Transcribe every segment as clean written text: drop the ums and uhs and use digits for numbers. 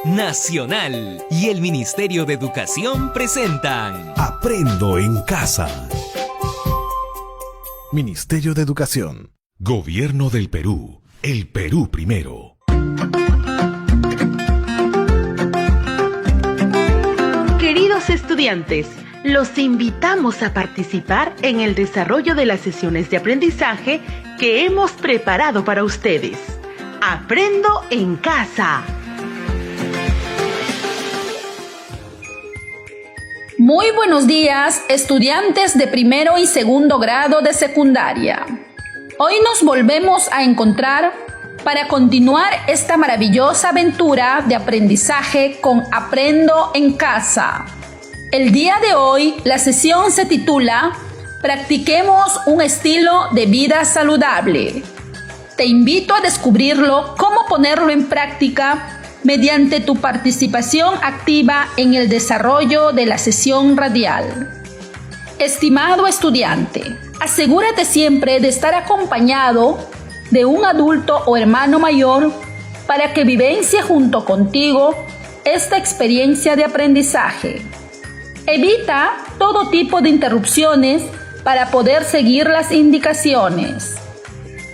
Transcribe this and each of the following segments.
Nacional y el Ministerio de Educación presentan Aprendo en Casa. Ministerio de Educación. Gobierno del Perú. El Perú primero. Queridos estudiantes, los invitamos a participar en el desarrollo de las sesiones de aprendizaje que hemos preparado para ustedes. Aprendo en Casa. Muy buenos días, estudiantes de primero y segundo grado de secundaria. Hoy nos volvemos a encontrar para continuar esta maravillosa aventura de aprendizaje con Aprendo en Casa. El día de hoy, la sesión se titula Practiquemos un estilo de vida saludable. Te invito a descubrirlo, cómo ponerlo en práctica mediante tu participación activa en el desarrollo de la sesión radial. Estimado estudiante, asegúrate siempre de estar acompañado de un adulto o hermano mayor para que vivencie junto contigo esta experiencia de aprendizaje. Evita todo tipo de interrupciones para poder seguir las indicaciones.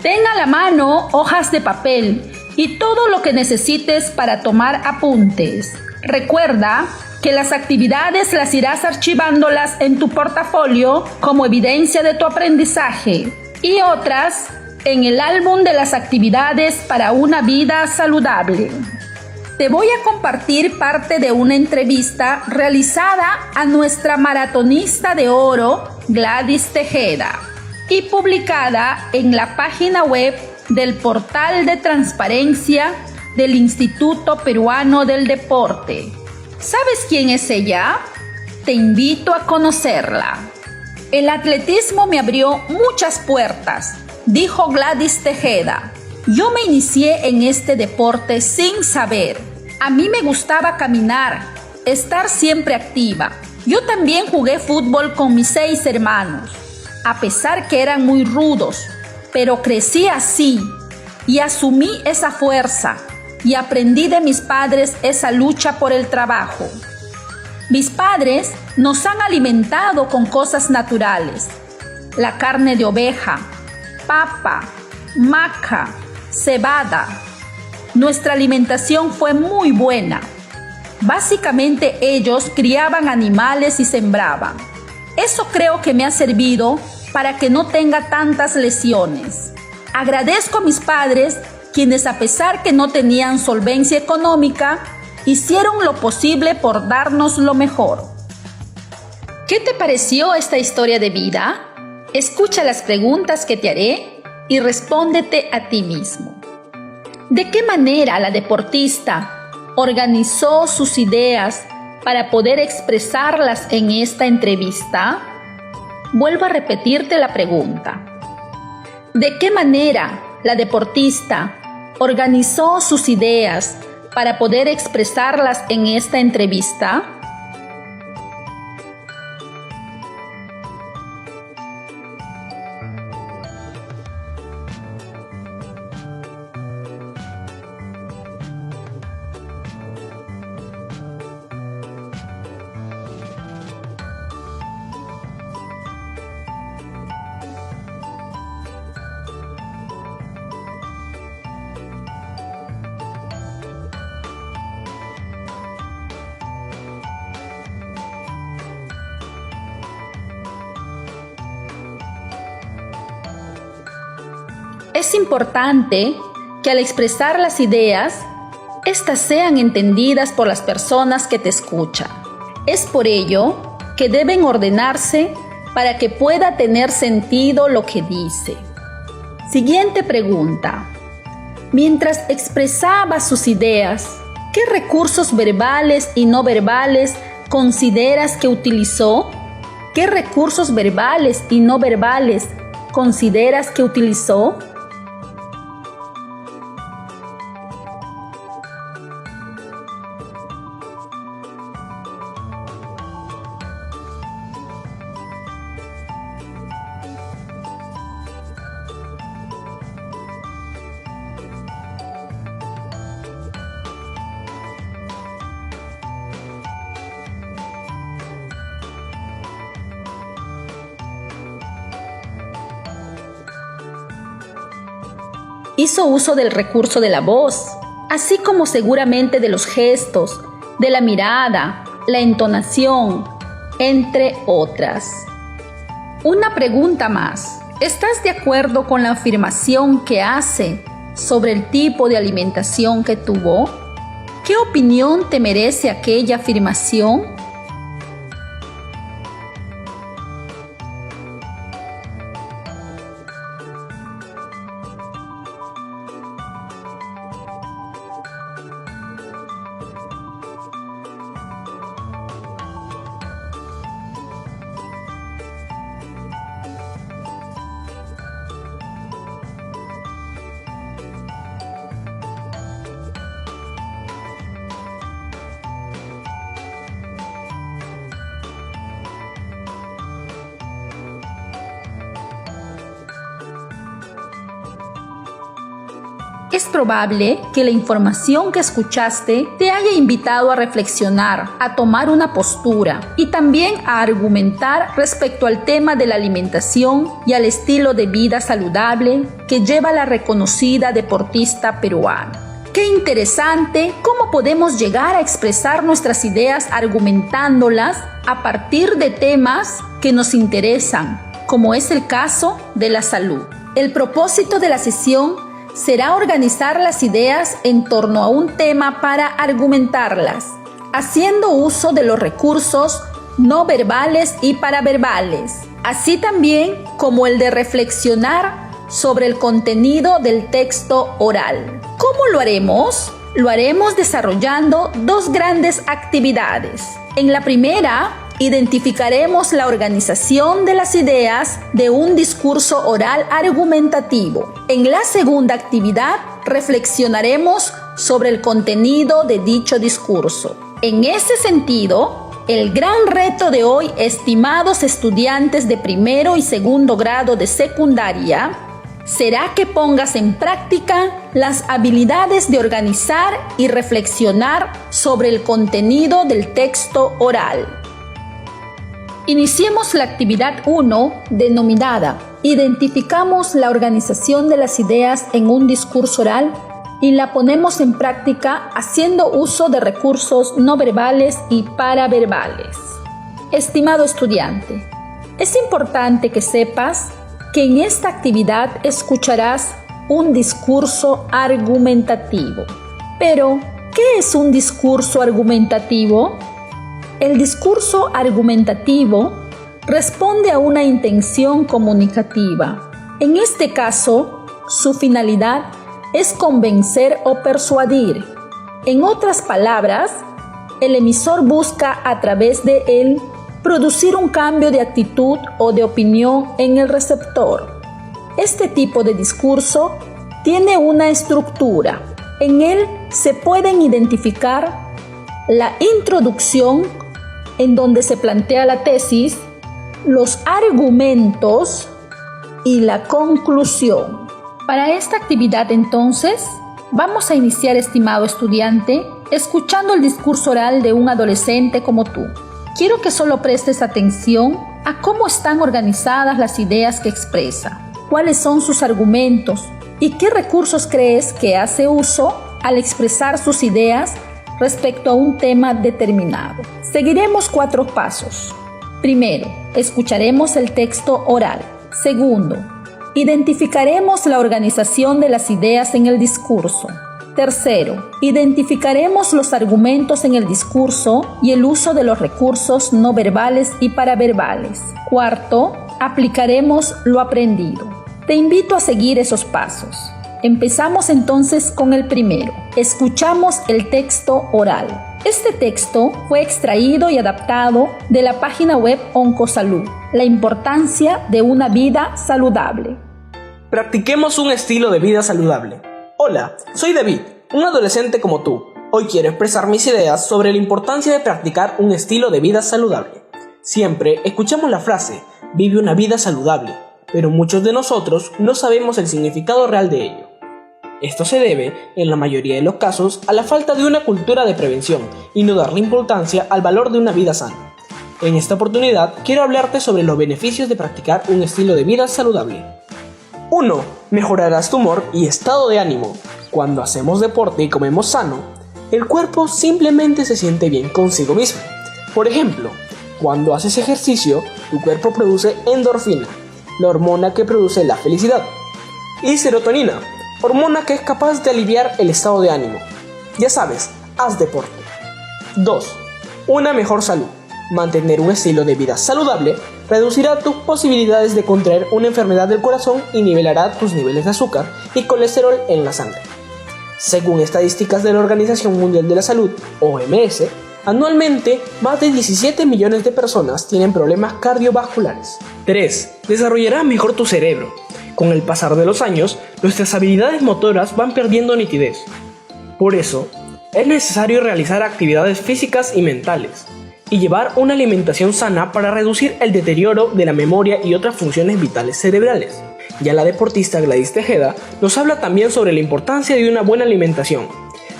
Ten a la mano hojas de papel y todo lo que necesites para tomar apuntes. Recuerda que las actividades las irás archivándolas en tu portafolio como evidencia de tu aprendizaje y otras en el álbum de las actividades para una vida saludable. Te voy a compartir parte de una entrevista realizada a nuestra maratonista de oro, Gladys Tejeda, y publicada en la página web del portal de transparencia del Instituto Peruano del Deporte. ¿Sabes quién es ella? Te invito a conocerla. El atletismo me abrió muchas puertas, dijo Gladys Tejeda. Yo me inicié en este deporte sin saber. A mí me gustaba caminar, estar siempre activa. Yo también jugué fútbol con mis 6 hermanos, a pesar que eran muy rudos, pero crecí así y asumí esa fuerza y aprendí de mis padres esa lucha por el trabajo. Mis padres nos han alimentado con cosas naturales: la carne de oveja, papa, maca, cebada. Nuestra alimentación fue muy buena. Básicamente ellos criaban animales y sembraban. Eso creo que me ha servido para que no tenga tantas lesiones. Agradezco a mis padres, quienes a pesar que no tenían solvencia económica, hicieron lo posible por darnos lo mejor. ¿Qué te pareció esta historia de vida? Escucha las preguntas que te haré y respóndete a ti mismo. ¿De qué manera la deportista organizó sus ideas para poder expresarlas en esta entrevista? Vuelvo a repetirte la pregunta. ¿De qué manera la deportista organizó sus ideas para poder expresarlas en esta entrevista? Es importante que al expresar las ideas, éstas sean entendidas por las personas que te escuchan. Es por ello que deben ordenarse para que pueda tener sentido lo que dice. Siguiente pregunta. Mientras expresaba sus ideas, ¿qué recursos verbales y no verbales consideras que utilizó? ¿Qué recursos verbales y no verbales consideras que utilizó? hizo uso del recurso de la voz, así como seguramente de los gestos, de la mirada, la entonación, entre otras. Una pregunta más. ¿Estás de acuerdo con la afirmación que hace sobre el tipo de alimentación que tuvo? ¿Qué opinión te merece aquella afirmación? Es probable que la información que escuchaste te haya invitado a reflexionar, a tomar una postura y también a argumentar respecto al tema de la alimentación y al estilo de vida saludable que lleva la reconocida deportista peruana. Qué interesante cómo podemos llegar a expresar nuestras ideas argumentándolas a partir de temas que nos interesan, como es el caso de la salud. El propósito de la sesión será organizar las ideas en torno a un tema para argumentarlas, haciendo uso de los recursos no verbales y paraverbales, así también como el de reflexionar sobre el contenido del texto oral. ¿Cómo lo haremos? Lo haremos desarrollando dos grandes actividades. En la primera, identificaremos la organización de las ideas de un discurso oral argumentativo. En la segunda actividad, reflexionaremos sobre el contenido de dicho discurso. En ese sentido, el gran reto de hoy, estimados estudiantes de primero y segundo grado de secundaria, será que pongas en práctica las habilidades de organizar y reflexionar sobre el contenido del texto oral. Iniciemos la actividad 1 denominada Identificamos la organización de las ideas en un discurso oral y la ponemos en práctica haciendo uso de recursos no verbales y paraverbales. Estimado estudiante, es importante que sepas que en esta actividad escucharás un discurso argumentativo. Pero, ¿qué es un discurso argumentativo? El discurso argumentativo responde a una intención comunicativa. En este caso, su finalidad es convencer o persuadir. En otras palabras, el emisor busca a través de él producir un cambio de actitud o de opinión en el receptor. Este tipo de discurso tiene una estructura. En él se pueden identificar la introducción, en donde se plantea la tesis, los argumentos y la conclusión. Para esta actividad, entonces, vamos a iniciar, estimado estudiante, escuchando el discurso oral de un adolescente como tú. Quiero que solo prestes atención a cómo están organizadas las ideas que expresa, cuáles son sus argumentos y qué recursos crees que hace uso al expresar sus ideas respecto a un tema determinado. Seguiremos 4 pasos. Primero, escucharemos el texto oral. Segundo, identificaremos la organización de las ideas en el discurso. Tercero, identificaremos los argumentos en el discurso y el uso de los recursos no verbales y paraverbales. Cuarto, aplicaremos lo aprendido. Te invito a seguir esos pasos. Empezamos entonces con el primero. Escuchamos el texto oral. Este texto fue extraído y adaptado de la página web Oncosalud, la importancia de una vida saludable. Practiquemos un estilo de vida saludable. Hola, soy David, un adolescente como tú. Hoy quiero expresar mis ideas sobre la importancia de practicar un estilo de vida saludable. Siempre escuchamos la frase, vive una vida saludable, pero muchos de nosotros no sabemos el significado real de ello. Esto se debe, en la mayoría de los casos, a la falta de una cultura de prevención y no darle importancia al valor de una vida sana. En esta oportunidad, quiero hablarte sobre los beneficios de practicar un estilo de vida saludable. 1. Mejorarás tu humor y estado de ánimo. Cuando hacemos deporte y comemos sano, el cuerpo simplemente se siente bien consigo mismo. Por ejemplo, cuando haces ejercicio, tu cuerpo produce endorfina, la hormona que produce la felicidad, y serotonina, hormona que es capaz de aliviar el estado de ánimo. Ya sabes, haz deporte. 2. Una mejor salud. Mantener un estilo de vida saludable reducirá tus posibilidades de contraer una enfermedad del corazón y nivelará tus niveles de azúcar y colesterol en la sangre. Según estadísticas de la Organización Mundial de la Salud, OMS, anualmente más de 17 millones de personas tienen problemas cardiovasculares. 3. Desarrollarás mejor tu cerebro. Con el pasar de los años, nuestras habilidades motoras van perdiendo nitidez. Por eso, es necesario realizar actividades físicas y mentales, y llevar una alimentación sana para reducir el deterioro de la memoria y otras funciones vitales cerebrales. Ya la deportista Gladys Tejeda nos habla también sobre la importancia de una buena alimentación.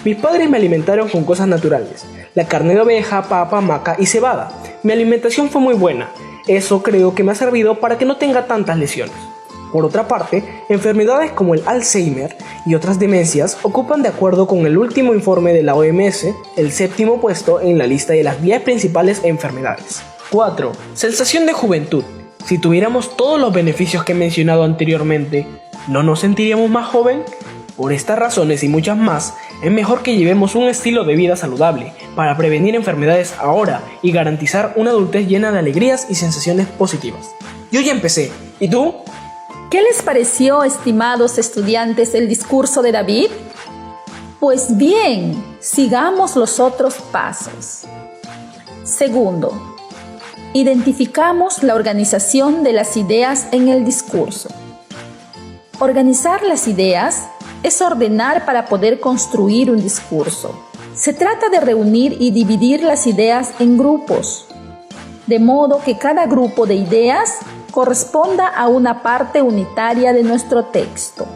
Mis padres me alimentaron con cosas naturales, la carne de oveja, papa, maca y cebada. Mi alimentación fue muy buena, eso creo que me ha servido para que no tenga tantas lesiones. Por otra parte, enfermedades como el Alzheimer y otras demencias ocupan, de acuerdo con el último informe de la OMS, el 7º puesto en la lista de las 10 principales enfermedades. 4. Sensación de juventud. Si tuviéramos todos los beneficios que he mencionado anteriormente, ¿no nos sentiríamos más joven? Por estas razones y muchas más, es mejor que llevemos un estilo de vida saludable para prevenir enfermedades ahora y garantizar una adultez llena de alegrías y sensaciones positivas. Yo ya empecé, ¿y tú? ¿Qué les pareció, estimados estudiantes, el discurso de David? Pues bien, sigamos los otros pasos. Segundo, identificamos la organización de las ideas en el discurso. Organizar las ideas es ordenar para poder construir un discurso. Se trata de reunir y dividir las ideas en grupos, de modo que cada grupo de ideas corresponda a una parte unitaria de nuestro texto.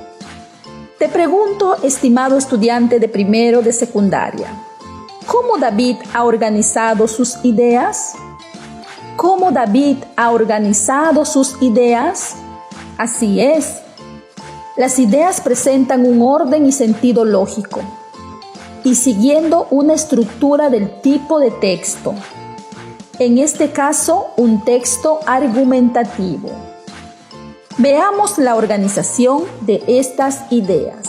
Te pregunto, estimado estudiante de primero de secundaria, ¿cómo David ha organizado sus ideas? ¿Cómo David ha organizado sus ideas? Así es. Las ideas presentan un orden y sentido lógico, y siguiendo una estructura del tipo de texto. En este caso, un texto argumentativo. Veamos la organización de estas ideas.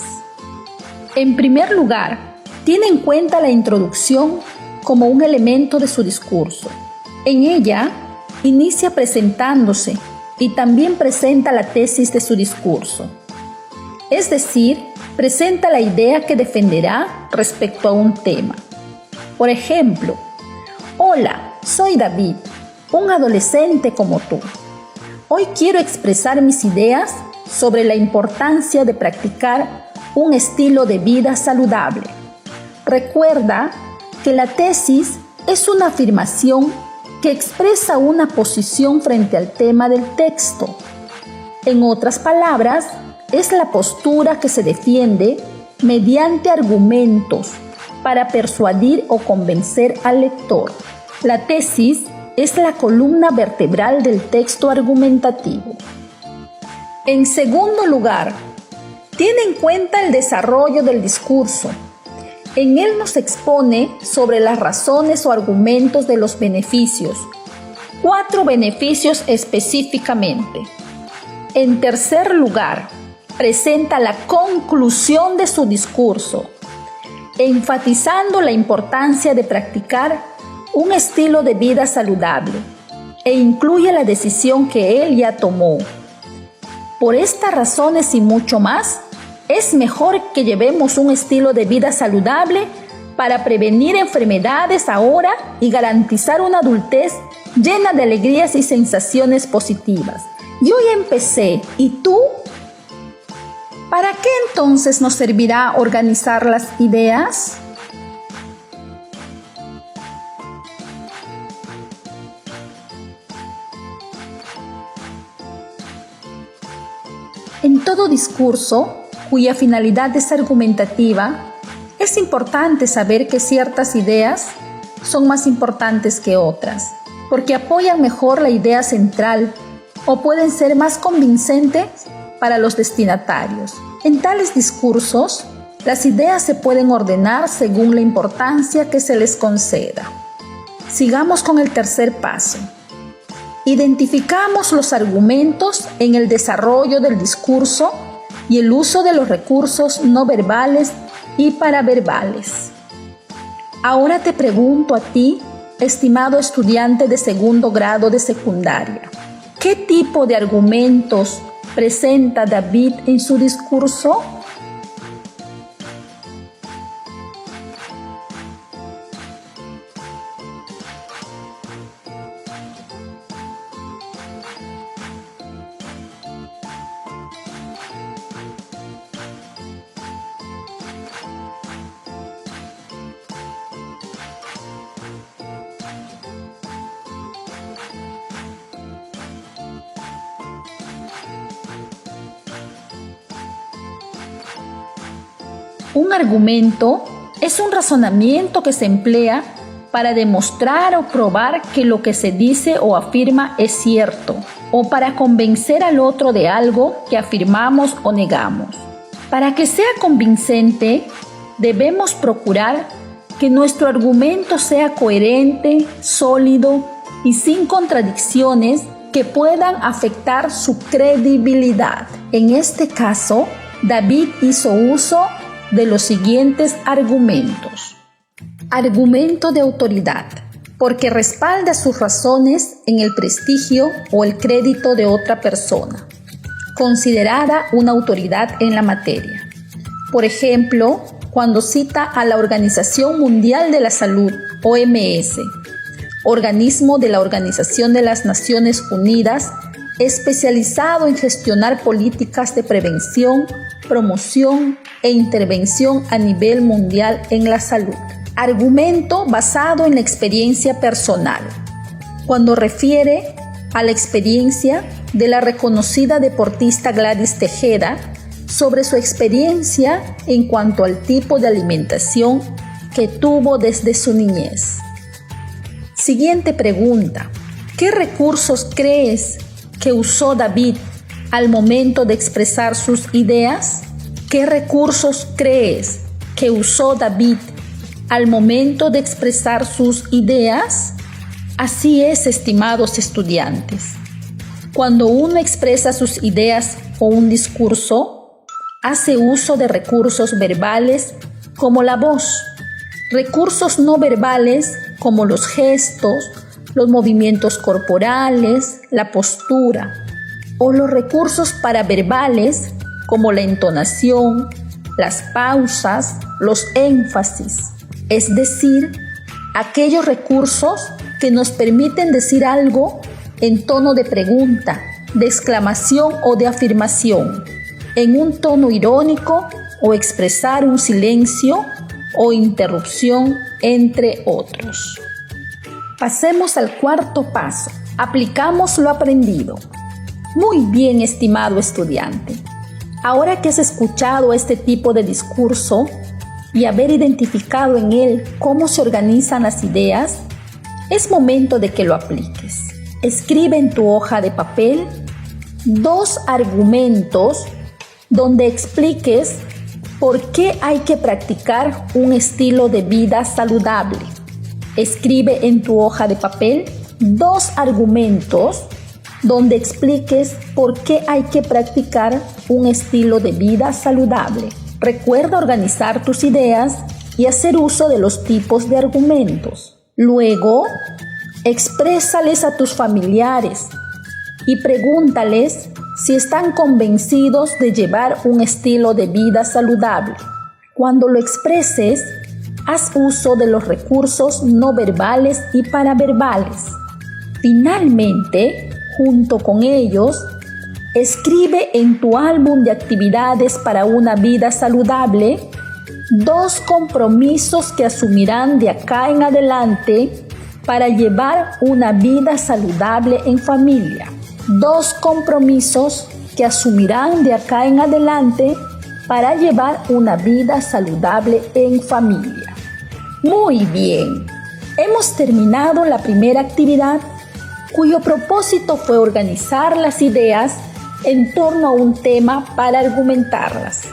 En primer lugar, tiene en cuenta la introducción como un elemento de su discurso. En ella, inicia presentándose y también presenta la tesis de su discurso. Es decir, presenta la idea que defenderá respecto a un tema. Por ejemplo, hola, soy David, un adolescente como tú. Hoy quiero expresar mis ideas sobre la importancia de practicar un estilo de vida saludable. Recuerda que la tesis es una afirmación que expresa una posición frente al tema del texto. En otras palabras, es la postura que se defiende mediante argumentos para persuadir o convencer al lector. La tesis es la columna vertebral del texto argumentativo. En segundo lugar, tiene en cuenta el desarrollo del discurso. En él nos expone sobre las razones o argumentos de los beneficios. 4 beneficios específicamente. En tercer lugar, presenta la conclusión de su discurso, enfatizando la importancia de practicar un estilo de vida saludable e incluye la decisión que él ya tomó. Por estas razones y mucho más, es mejor que llevemos un estilo de vida saludable para prevenir enfermedades ahora y garantizar una adultez llena de alegrías y sensaciones positivas. Yo ya empecé, ¿y tú? ¿Para qué entonces nos servirá organizar las ideas? En todo discurso, cuya finalidad es argumentativa, es importante saber que ciertas ideas son más importantes que otras, porque apoyan mejor la idea central o pueden ser más convincentes para los destinatarios. En tales discursos, las ideas se pueden ordenar según la importancia que se les conceda. Sigamos con el tercer paso. Identificamos los argumentos en el desarrollo del discurso y el uso de los recursos no verbales y paraverbales. Ahora te pregunto a ti, estimado estudiante de segundo grado de secundaria, ¿qué tipo de argumentos presenta David en su discurso? Un argumento es un razonamiento que se emplea para demostrar o probar que lo que se dice o afirma es cierto, o para convencer al otro de algo que afirmamos o negamos. Para que sea convincente, debemos procurar que nuestro argumento sea coherente, sólido y sin contradicciones que puedan afectar su credibilidad. En este caso, David hizo uso de los siguientes argumentos. Argumento de autoridad, porque respalda sus razones en el prestigio o el crédito de otra persona, considerada una autoridad en la materia. Por ejemplo, cuando cita a la Organización Mundial de la Salud, OMS, organismo de la Organización de las Naciones Unidas, especializado en gestionar políticas de prevención, promoción e intervención a nivel mundial en la salud. Argumento basado en la experiencia personal, cuando refiere a la experiencia de la reconocida deportista Gladys Tejeda sobre su experiencia en cuanto al tipo de alimentación que tuvo desde su niñez. Siguiente pregunta. ¿Qué recursos crees que usó David al momento de expresar sus ideas? ¿Qué recursos crees que usó David al momento de expresar sus ideas? Así es, estimados estudiantes. Cuando uno expresa sus ideas o un discurso, hace uso de recursos verbales como la voz, recursos no verbales como los gestos, los movimientos corporales, la postura, o los recursos paraverbales como la entonación, las pausas, los énfasis, es decir, aquellos recursos que nos permiten decir algo en tono de pregunta, de exclamación o de afirmación, en un tono irónico o expresar un silencio o interrupción, entre otros. Pasemos al cuarto paso. Aplicamos lo aprendido. Muy bien, estimado estudiante. Ahora que has escuchado este tipo de discurso y haber identificado en él cómo se organizan las ideas, es momento de que lo apliques. Escribe en tu hoja de papel 2 argumentos donde expliques por qué hay que practicar un estilo de vida saludable. Escribe en tu hoja de papel 2 argumentos donde expliques por qué hay que practicar un estilo de vida saludable. Recuerda organizar tus ideas y hacer uso de los tipos de argumentos. Luego, exprésales a tus familiares y pregúntales si están convencidos de llevar un estilo de vida saludable. Cuando lo expreses, haz uso de los recursos no verbales y paraverbales. Finalmente, junto con ellos, escribe en tu álbum de actividades para una vida saludable 2 compromisos que asumirán de acá en adelante para llevar una vida saludable en familia. 2 compromisos que asumirán de acá en adelante para llevar una vida saludable en familia. Muy bien, hemos terminado la primera actividad, cuyo propósito fue organizar las ideas en torno a un tema para argumentarlas,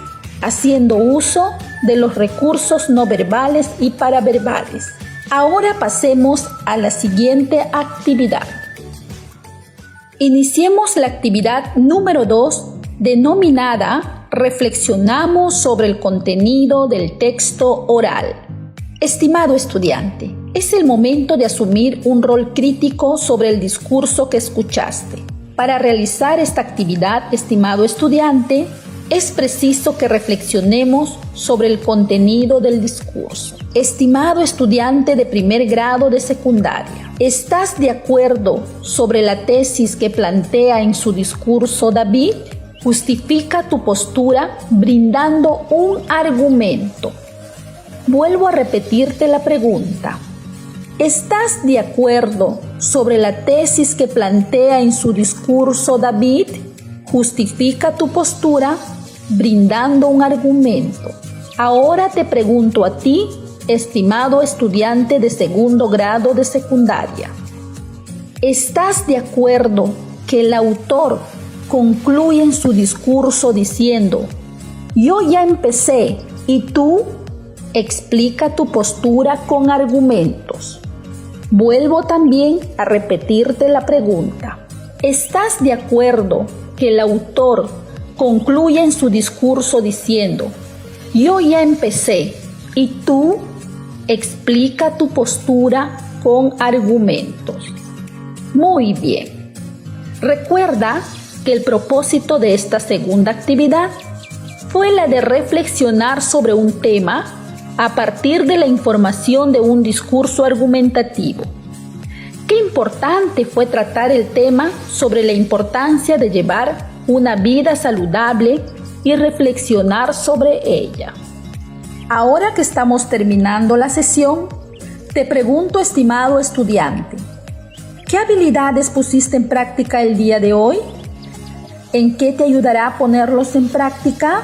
haciendo uso de los recursos no verbales y paraverbales. Ahora pasemos a la siguiente actividad. Iniciemos la actividad número 2, denominada Reflexionamos sobre el contenido del texto oral. Estimado estudiante, es el momento de asumir un rol crítico sobre el discurso que escuchaste. Para realizar esta actividad, estimado estudiante, es preciso que reflexionemos sobre el contenido del discurso. Estimado estudiante de primer grado de secundaria, ¿estás de acuerdo sobre la tesis que plantea en su discurso David? Justifica tu postura brindando un argumento. Vuelvo a repetirte la pregunta. ¿Estás de acuerdo sobre la tesis que plantea en su discurso David? Justifica tu postura brindando un argumento. Ahora te pregunto a ti, estimado estudiante de segundo grado de secundaria. ¿Estás de acuerdo que el autor concluye en su discurso diciendo: yo ya empecé y tú? Explica tu postura con argumentos. Vuelvo también a repetirte la pregunta. ¿Estás de acuerdo que el autor concluye en su discurso diciendo: yo ya empecé y tú? Explica tu postura con argumentos. Muy bien. Recuerda que el propósito de esta segunda actividad fue la de reflexionar sobre un tema a partir de la información de un discurso argumentativo. Qué importante fue tratar el tema sobre la importancia de llevar una vida saludable y reflexionar sobre ella. Ahora que estamos terminando la sesión, te pregunto, estimado estudiante, ¿qué habilidades pusiste en práctica el día de hoy? ¿En qué te ayudará a ponerlos en práctica?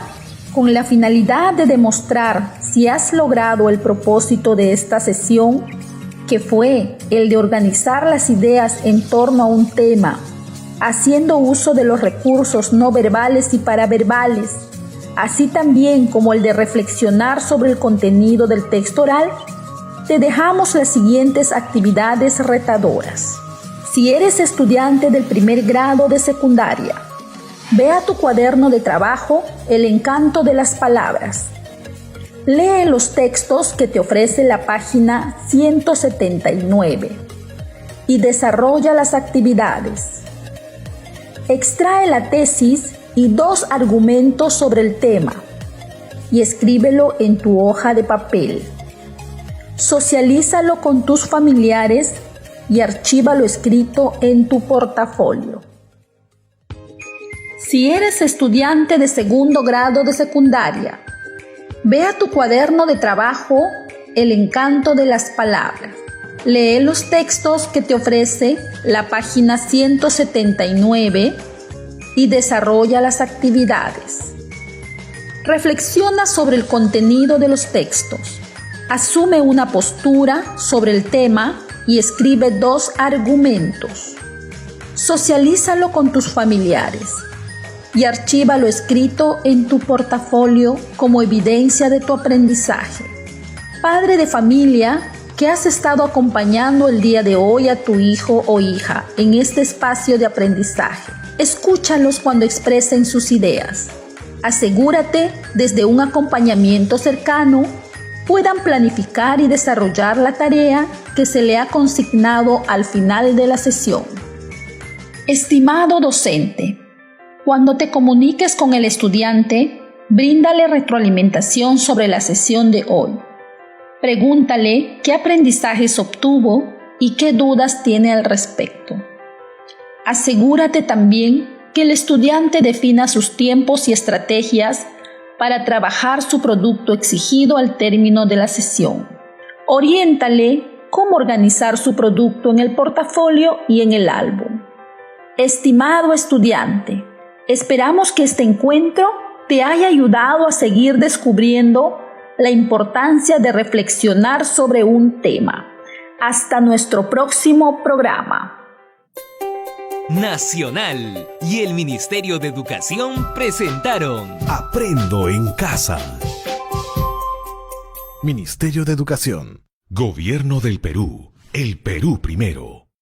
Con la finalidad de demostrar si has logrado el propósito de esta sesión, que fue el de organizar las ideas en torno a un tema, haciendo uso de los recursos no verbales y paraverbales, así también como el de reflexionar sobre el contenido del texto oral, te dejamos las siguientes actividades retadoras. Si eres estudiante del primer grado de secundaria, ve a tu cuaderno de trabajo El encanto de las palabras. Lee los textos que te ofrece la página 179 y desarrolla las actividades. Extrae la tesis y 2 argumentos sobre el tema y escríbelo en tu hoja de papel. Socialízalo con tus familiares y archívalo escrito en tu portafolio. Si eres estudiante de segundo grado de secundaria, ve a tu cuaderno de trabajo El encanto de las palabras. Lee los textos que te ofrece la página 179 y desarrolla las actividades. Reflexiona sobre el contenido de los textos. Asume una postura sobre el tema y escribe 2 argumentos. Socialízalo con tus familiares y archiva lo escrito en tu portafolio como evidencia de tu aprendizaje. Padre de familia que has estado acompañando el día de hoy a tu hijo o hija en este espacio de aprendizaje, escúchalos cuando expresen sus ideas. Asegúrate desde un acompañamiento cercano puedan planificar y desarrollar la tarea que se le ha consignado al final de la sesión. Estimado docente, cuando te comuniques con el estudiante, bríndale retroalimentación sobre la sesión de hoy. Pregúntale qué aprendizajes obtuvo y qué dudas tiene al respecto. Asegúrate también que el estudiante defina sus tiempos y estrategias para trabajar su producto exigido al término de la sesión. Oriéntale cómo organizar su producto en el portafolio y en el álbum. Estimado estudiante, esperamos que este encuentro te haya ayudado a seguir descubriendo la importancia de reflexionar sobre un tema. Hasta nuestro próximo programa. Nacional y el Ministerio de Educación presentaron Aprendo en casa. Ministerio de Educación. Gobierno del Perú. El Perú primero.